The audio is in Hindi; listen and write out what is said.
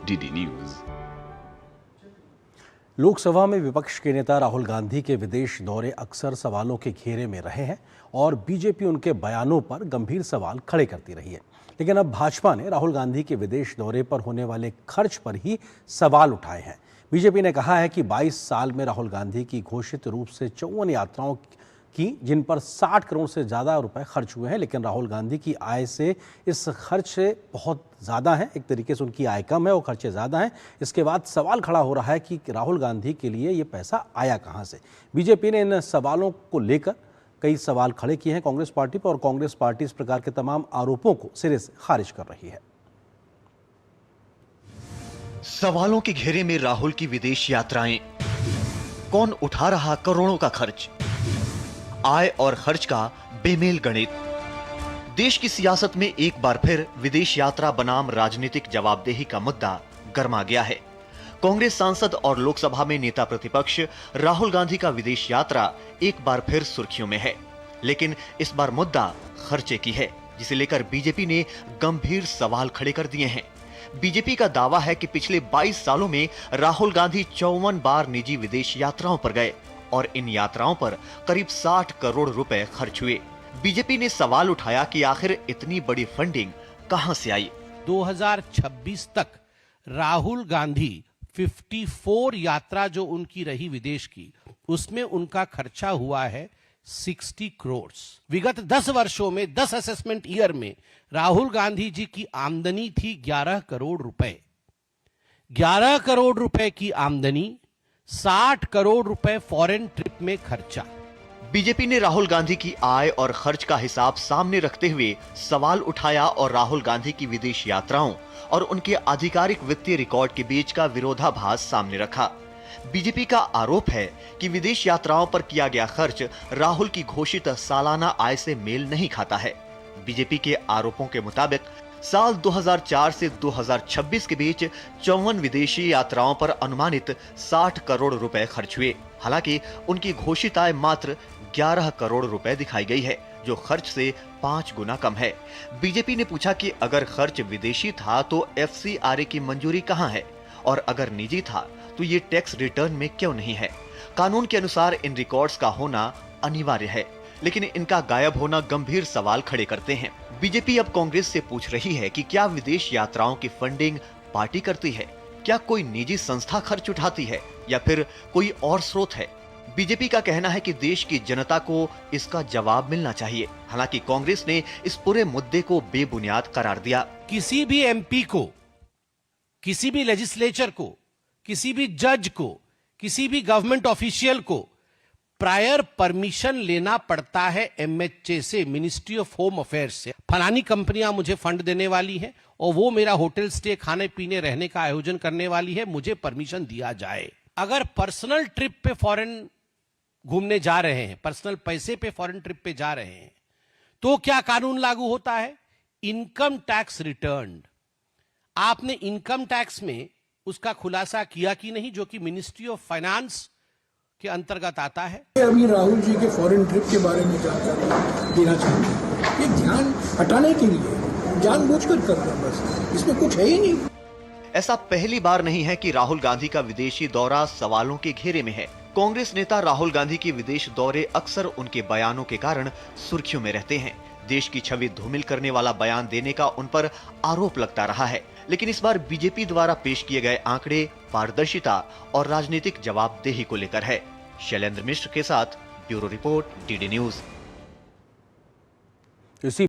DD news. लोकसभा में विपक्ष के नेता राहुल गांधी के विदेश दौरे अक्सर सवालों के घेरे में रहे हैं और बीजेपी उनके बयानों पर गंभीर सवाल खड़े करती रही है। लेकिन अब भाजपा ने राहुल गांधी के विदेश दौरे पर होने वाले खर्च पर ही सवाल उठाए हैं। बीजेपी ने कहा है कि 22 साल में राहुल गांधी की घोषित रूप से 54 यात्राओं की, जिन पर 60 करोड़ से ज़्यादा रुपए खर्च हुए हैं, लेकिन राहुल गांधी की आय से इस खर्च से बहुत ज़्यादा है। एक तरीके से उनकी आय कम है और खर्चे ज़्यादा हैं। इसके बाद सवाल खड़ा हो रहा है कि राहुल गांधी के लिए ये पैसा आया कहाँ से। बीजेपी ने इन सवालों को लेकर कई सवाल खड़े किए हैं कांग्रेस पार्टी पर, और कांग्रेस पार्टी इस प्रकार के तमाम आरोपों को सिरे से खारिज कर रही है। सवालों के घेरे में राहुल की विदेश यात्राएं, कौन उठा रहा करोड़ों का खर्च, आय और खर्च का बेमेल गणित। देश की सियासत में एक बार फिर विदेश यात्रा बनाम राजनीतिक जवाबदेही का मुद्दा गर्मा गया है। कांग्रेस सांसद और लोकसभा में नेता प्रतिपक्ष राहुल गांधी का विदेश यात्रा एक बार फिर सुर्खियों में है, लेकिन इस बार मुद्दा खर्चे की है, जिसे लेकर बीजेपी ने गंभीर सवाल खड़े कर दिए हैं। बीजेपी का दावा है कि पिछले 22 सालों में राहुल गांधी 54 बार निजी विदेश यात्राओं पर गए और इन यात्राओं पर करीब 60 करोड़ रुपए खर्च हुए। बीजेपी ने सवाल उठाया कि आखिर इतनी बड़ी फंडिंग कहां से आई। 2026 तक राहुल गांधी 54 यात्रा जो उनकी रही विदेश की, उसमें उनका खर्चा हुआ है 60 करोड़। विगत 10 वर्षों में 10 असेसमेंट ईयर में राहुल गांधी जी की आमदनी थी 11 करोड़ रुपए। 11 करोड़ रुपए की आमदनी, 60 करोड़ रुपए फॉरेन ट्रिप में खर्चा। बीजेपी ने राहुल गांधी की आय और खर्च का हिसाब सामने रखते हुए सवाल उठाया और राहुल गांधी की विदेश यात्राओं और उनके आधिकारिक वित्तीय रिकॉर्ड के बीच का विरोधाभास सामने रखा। बीजेपी का आरोप है कि विदेश यात्राओं पर किया गया खर्च राहुल की घोषित सालाना आय से मेल नहीं खाता है। बीजेपी के आरोपों के मुताबिक साल 2004 से 2026 के बीच 54 विदेशी यात्राओं पर अनुमानित 60 करोड़ रुपए खर्च हुए। हालांकि उनकी घोषित आय मात्र 11 करोड़ रुपए दिखाई गई है, जो खर्च से 5 गुना कम है। बीजेपी ने पूछा कि अगर खर्च विदेशी था तो एफसीआरए की मंजूरी कहां है, और अगर निजी था तो ये टैक्स रिटर्न में क्यों नहीं है। कानून के अनुसार इन रिकॉर्ड्स का होना अनिवार्य है, लेकिन इनका गायब होना गंभीर सवाल खड़े करते हैं। बीजेपी अब कांग्रेस से पूछ रही है कि क्या विदेश यात्राओं की फंडिंग पार्टी करती है, क्या कोई निजी संस्था खर्च उठाती है, या फिर कोई और स्रोत है। बीजेपी का कहना है कि देश की जनता को इसका जवाब मिलना चाहिए। हालांकि कांग्रेस ने इस पूरे मुद्दे को बेबुनियाद करार दिया। किसी भी एमपी को, किसी भी लेजिस्लेचर को, किसी भी जज को, किसी भी गवर्नमेंट ऑफिशियल को प्रायर परमिशन लेना पड़ता है एमएचए से, मिनिस्ट्री ऑफ होम अफेयर्स से। फलानी कंपनियां मुझे फंड देने वाली हैं और वो मेरा होटल स्टे, खाने पीने रहने का आयोजन करने वाली है, मुझे परमिशन दिया जाए। अगर पर्सनल ट्रिप पे फॉरेन घूमने जा रहे हैं, पर्सनल पैसे पे फॉरेन ट्रिप पे जा रहे हैं, तो क्या कानून लागू होता है? Income tax return. आपने इनकम टैक्स में उसका खुलासा किया कि नहीं, जो कि मिनिस्ट्री ऑफ फाइनेंस के अंतर्गत आता है। अभी राहुल जी के फॉरेन ट्रिप के बारे में जानकारी देना चाहते हैं। ये ध्यान हटाने के लिए जानबूझकर कर रहे हैं, बस इसमें कुछ है ही नहीं। ऐसा पहली बार नहीं है कि राहुल गांधी का विदेशी दौरा सवालों के घेरे में है। कांग्रेस नेता राहुल गांधी के विदेश दौरे अक्सर उनके बयानों के कारण सुर्खियों में रहते हैं। देश की छवि धूमिल करने वाला बयान देने का उन पर आरोप लगता रहा है, लेकिन इस बार बीजेपी द्वारा पेश किए गए आंकड़े पारदर्शिता और राजनीतिक जवाबदेही को लेकर है। शैलेंद्र मिश्र के साथ ब्यूरो रिपोर्ट, डीडी न्यूज।